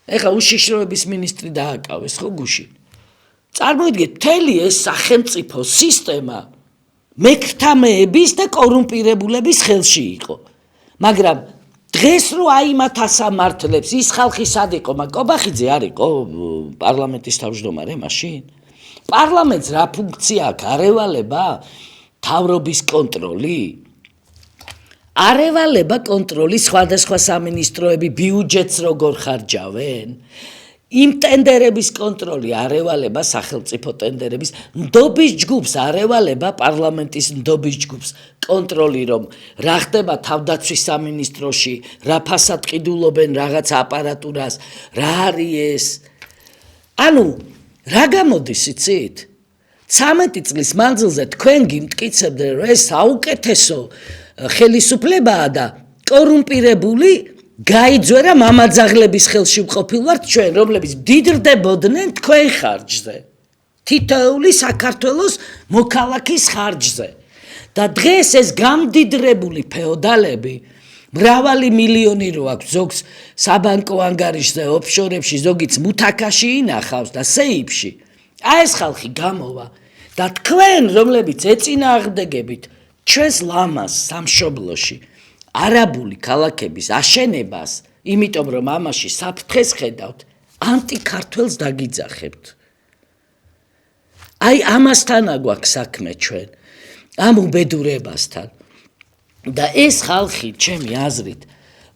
ეხლა უშიშროების მინისტრი დააკავეს ხო გუშინ. წარმოიდგინეთ, მთელი ეს სახელმწიფო სისტემა მექრთამეების და კორუმპირებულების ხელში იყო. მაგრამ დღეს რო აიმათ ასამართლებს, ის ხალხი სად იყო? კობახიძე არ იყო პარლამენტის თავმჯდომარე მაშინ? პარლამენტს რა ფუნქცია აქვს? არევალება, თავრობის კონტროლი? არევალება, კონტროლი, სხვადასხვა სამინისტროები ბიუჯეტს როგორ ხარჯავენ? იმ ტენდერების კონტროლი, არევალება, სახელმწიფო ტენდერების, ნდობის ჯგუფს, არევალება, პარლამენტის ნდობის ჯგუფს, კონტროლი, რომ რა ხდება თავდაცვის სამინისტროში, რა ფასად ყიდულობენ რაღაც აპარატურას, რა არის ეს. ანუ, რა გამოდის, იცით? 13 წლის მანძილზე თქვენ გიმტკიცებდნენ, რომ ეს საუკეთესო ხელისუფლებაა და კორუმპირებული გაიძვერა მამაძაღლების ხელში მყოფილ ვართ ჩვენ, რომლებიც დიდრდებოდნენ თქვენ ხარჯზე. თითოეული საქართველოს მოქალაქის ხარჯზე. და დღეს ეს გამდიდრებული ფეოდალები, მრავალი მილიონი რო აქვს, ზოგს საბანკო ანგარიშზე, ოფშორებში, ზოგიც მუთაქაში ინახავს და სეიფში. აი ეს ხალხი გამოვა და თქვენ, რომლებიც ეწინააღმდეგებით ჩვენს ლამას სამშობლოში არაბული ქალაქების აშენებას, იმიტომ რომ ამაში საფრთხეს ხედავთ, ანტიქართველს დაგიძახებთ. აი ამასთანა გვაქვს საქმე ჩვენ, ამ უბედურებასთან. და ეს ხალხი, ჩემი აზრით,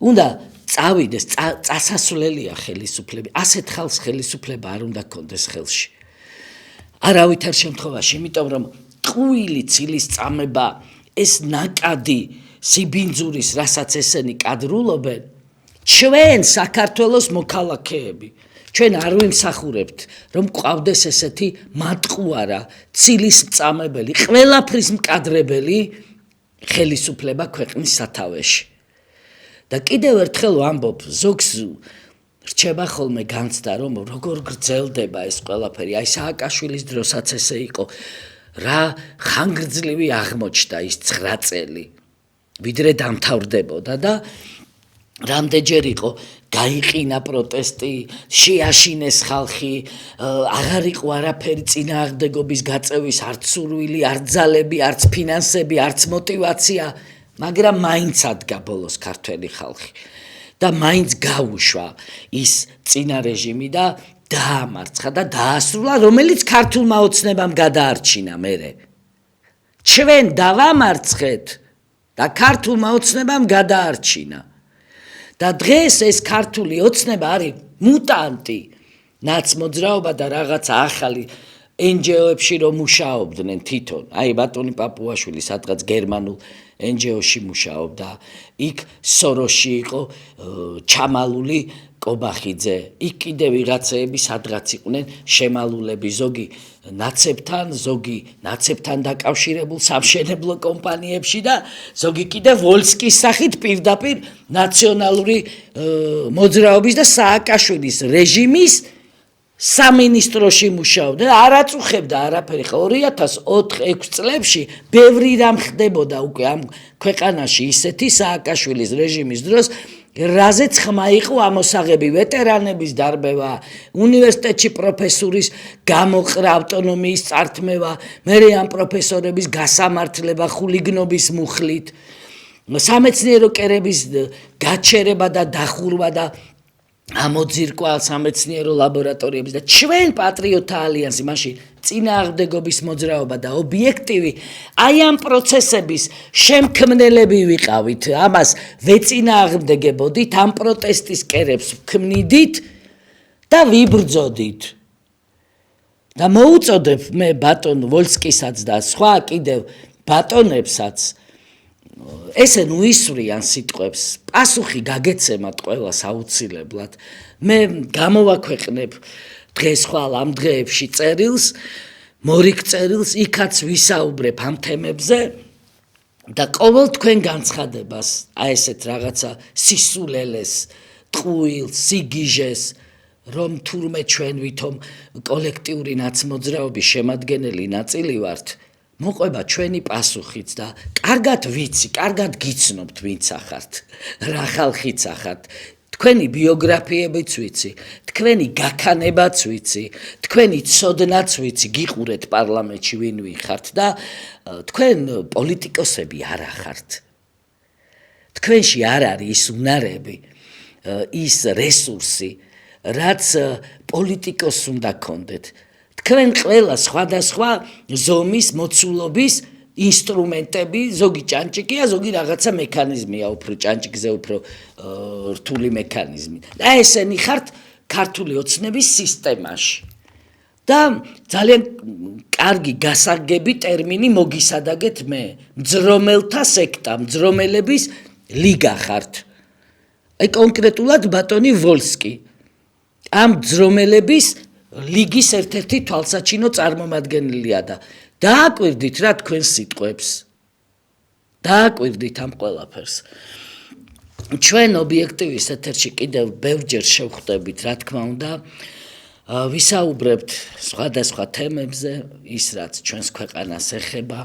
უნდა წავიდეს, წასასვლელია ხელისუფლება. ასეთ ხალხს ხელისუფლება არ უნდა კონდეს ხელში. არავითარ შემთხვევაში, იმიტომ რომ ტყუილი ცილის წამება, ეს ნაკადი სიბინძურის, რასაც ესენი კადრულობენ, ჩვენ საქართველოს მოქალაქეები, ჩვენ არ ვიმსახურებთ, რომ გვყავდეს ესეთი მატყუარა, ცილის წამებელი, ყველაფრის მკადრებელი ხელისუფლება ქვეყნის სათავეში. და კიდევ ერთხელ ვამბობ, ზოგს რჩება ხოლმე განცდა, რომ როგორ გრძელდება ეს ყველაფერი, აი სააკაშვილის დროსაც ესე იყო, რა ხანგრძლივი აღმოჩნდა ის 9 წელი, ვიდრე დამთავრდებოდა და რამდენჯერ იყო გაიყინა პროტესტი, შეაშინეს ხალხი, აღარ იყო არაფერი წინააღმდეგობის გაწევის, არც სურვილი, არც ძალები, არც ფინანსები, არც мотиваცია, მაგრამ მაინც ადგა ბოლოს ქართველი ხალხი და მაინც გაუშვა ის წინა რეჟიმი და დაამარცხა და დაასრულა, რომელიც ქართულმა ოცნებამ გადაარჩინა მერე. ჩვენ დავამარცხეთ და ქართულმა ოცნებამ გადაარჩინა. და დღეს ეს ქართული ოცნება არის მუტანტი, ნაცმოძრაობა და რაღაცა ახალი NGO-ებში რომ მუშაობდნენ თვითონ. აი ბატონი პაპუაშვილი სადღაც გერმანულ NGO-ში მუშაობდა, იქ სოროში იყო ჩამალული კობახიძე, იქ კიდე ვიღაცეები სადღაც იყვნენ შემალულები, ზოგი ნაცებთან, ზოგი ნაცებთან დაკავშირებულ სამშენებლო კომპანიებში და ზოგი კიდე ვოლსკის სახით პირდაპირ ნაციონალური მოძრაობის და სააკაშვილის რეჟიმის სამინისტროში მუშაობდა და არ აწუხებდა არაფერი. 2004-6 წლებში ბევრი რამ ხდებოდა უკვე ამ ქვეყანაში ისეთი სააკაშვილის რეჟიმის დროს, რაზეც ხმა იყო ამოსაღები, ვეტერანების დარბევა, უნივერსიტეტში პროფესურის გამოყრა, ავტონომიის წართმევა, მერე ამ პროფესორების გასამართლება ხულიგნობის მუხლით, სამეცნიერო კერების გაჩერება და დახურვა და ამოძირკვა სამეცნიერო ლაბორატორიების და ჩვენ პატრიოტთა ალიანსი მაშინ წინააღმდეგობის მოძრაობა და ობიექტივი აი ამ პროცესების შემქმნელები ვიყავით, ამას ვეწინააღმდეგებოდით, ამ პროტესტის კერებს ვქმნიდით და ვიბრძოდით. და მოუწოდებ მე ბატონ ვოლსკისაც და სხვა კიდევ ბატონებსაც ესე ნუ ისვრიან სიტყვებს, პასუხი გაგეცემათ ყველას აუცილებლად. მე გამოვაქვეყნებ დღეს ხვალ ამ დღეებში წერილს, მორიგ წერილს, იქაც ვისაუბრებ ამ თემებზე და ყოველ თქვენ განცხადებას, აი ესეთ რაღაცა სისულელეს, ტყუილს, სიგიჟეს, რომ თურმე ჩვენ ვითომ კოლექტიური ნაცმოძრაობის შემადგენელი ნაწილი ვართ, მოყვება ჩვენი პასუხიც და კარგად ვიცი, კარგად გიცნობთ ვინც ახართ, რა ხალხიც ახართ. თქვენი ბიოგრაფიებიც ვიცი, თქვენი გაქანებაც ვიცი, თქვენი ცოდნაც ვიცი, გიყურეთ პარლამენტში ვინ ვიხართ და თქვენ პოლიტიკოსები არ ახართ. თქვენში არ არის ის უნარები, ის რესურსი, რაც პოლიტიკოსს უნდა გქონდეთ. თქვენ ყველა სხვადასხვა ზომის მოცულობის ინსტრუმენტები, ზოგი ჭანჭიკია, ზოგი რაღაცა მექანიზმია, უფრო ჭანჭიკზე უფრო რთული მექანიზმი. და ესენი ხართ ქართული ოცნების სისტემაში. და ძალიან კარგი გასაგები ტერმინი მოგისადაგეთ მე. მძრომელთა სექტა, მძრომელების ლიგა ხართ. აი კონკრეტულად ბატონი ვოლსკი. ამ მძრომელების ლიგის ერთ-ერთი თვალსაჩინო წარმომადგენელია და დააკვირდით რა თქვენ სიტყვებს. დააკვირდით ამ ყველაფერს. ჩვენ ობიექტივის ეთერში კიდევ ბევრჯერ შევხვდებით, რა თქმა უნდა, ვისაუბრებთ სხვადასხვა თემებზე, ის რაც ჩვენს ქვეყანას ეხება.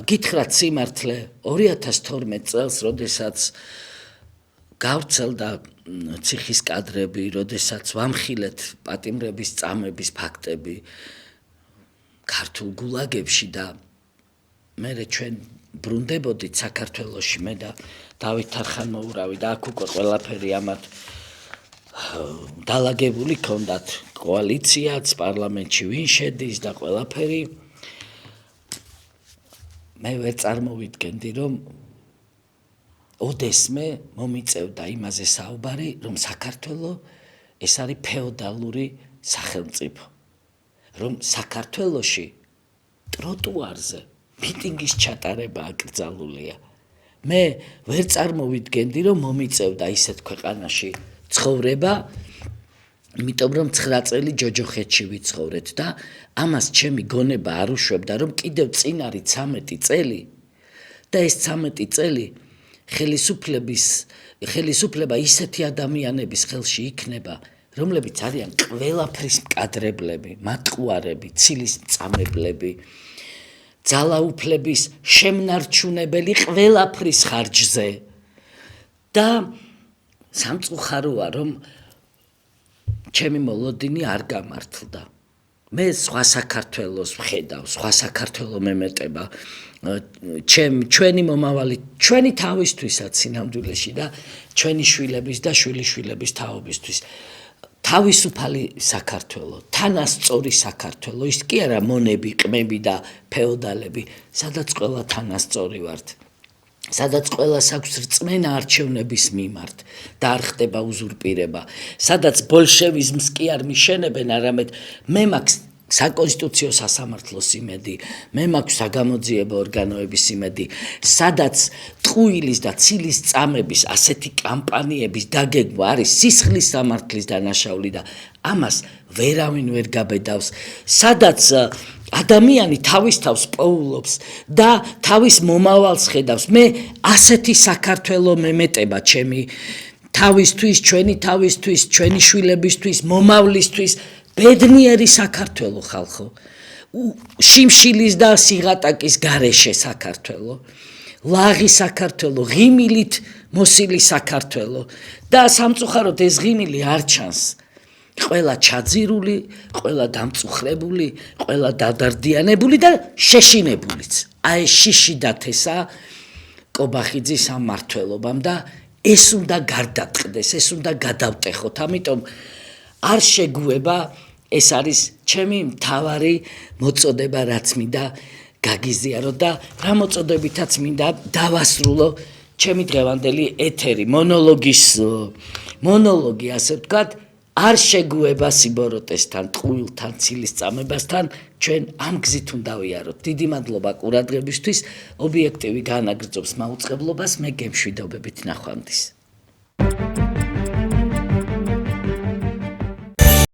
გითხრათ სიმართლე, 2012 წელს, როდესაც გავრცელდა ციხის კადრები, როდესაც ვამხილეთ პატიმრების წამების ფაქტები ქართულ გულაგებში და მე ჩვენ ბრუნდებოდით საქართველოში მე და დავით თარხანმოურავი და აქ უკვე ყველაფერი ამათ დალაგებული ქონდათ კოალიციაც, პარლამენტში ვინ შედის და ყველაფერი. მე ვერ წარმოვიდგენდი, რომ ოდესმე მომიწევდა იმაზე საუბარი, რომ საქართველო ეს არის ფეოდალური სახელმწიფო. რომ საქართველოში ტროტუარზე მიტინგის ჩატარება აკრძალულია. მე ვერ წარმოვიდგენდი, რომ მომიწევდა ისეთ ქვეყანაში ცხოვრება, იმიტომ რომ 9 წელი ჯოჯოხეთში ვიცხოვრეთ და ამას ჩემი გონება არ უშვებდა, რომ კიდევ წინ არის 13 წელი და ეს 13 წელი ხელისუფლება ისეთი ადამიანების ხელში იქნება, რომლებიც არიან ყველაფრის მკადრებლები, მატყუარები, ცილის მწამებლები, ძალაუფლების შემნარჩუნებელი ყველაფრის ხარჯზე. და სამწუხაროა, რომ ჩემი მოლოდინი არ გამართლდა. მე სხვა საქართველოს ვხედავ, სხვა საქართველო მემეტება, ჩვენი მომავალი, ჩვენი თავისთვისაც სინამდვილეში და ჩვენი შვილების და შვილიშვილების თაობისთვის. თავისუფალი საქართველო, თანასწორი საქართველო, ის კი არა მონები, ყმები და ფეოდალები, სადაც ყველა თანასწორი ვართ. სადაც ყველას აქვს რწმენა არჩევნების მიმართ და არ ხდება უზურპირება, სადაც ბოლშევიზმს კი არ მიშენებენ, არამედ მე მაქვს საკონსტიტუციო სასამართლოს იმედი, მე მაქვს საგამოძიებო ორგანოების იმედი, სადაც ტყუილის და ცილის წამების ასეთი კამპანიების დაგეგმვა არის სისხლის სამართლის დანაშაული და ამას ვერავინ ვერ გაბედავს, სადაც ადამიანი თავის თავს პოულობს და თავის მომავალს ხედავს. მე ასეთი საქართველო მემეტება ჩემი თავისთვის, ჩვენი თავისთვის, ჩვენი შვილებისთვის, მომავლისთვის, ბედნიერი საქართველო ხალხო. შიმშილის და სიღატაკის გარეშე საქართველო. ლაღი საქართველო, ღიმილით მოსილი საქართველო და სამწუხაროდ ეს ღიმილი არ ჩანს. ყველა ჩაძირული, ყველა დამწუხრებული, ყველა დადარდიანებული და შეშინებულიც. აი შიში დათესა კობახიძის ამ მმართველობამ და ეს უნდა გარდატყდეს, ეს უნდა გადავტეხოთ. ამიტომ არ შეგუება, ეს არის ჩემი მთავარი მოწოდება, რაც მინდა გაგიზიარო და რა მოწოდებითაც მინდა დავასრულო ჩემი დღევანდელი ეთერი, მონოლოგი, ასე ვთქვათ, არ შეგუება სიბოროტესთან, ტყუილთან, ცილის წამებასთან, ჩვენ ამ გზით უნდა ვიაროთ. დიდი მადლობა ყურადღებისთვის, ობიექტივი განაგრძობს მაუწყებლობას, მე გემშვიდობებით ნახვამდის.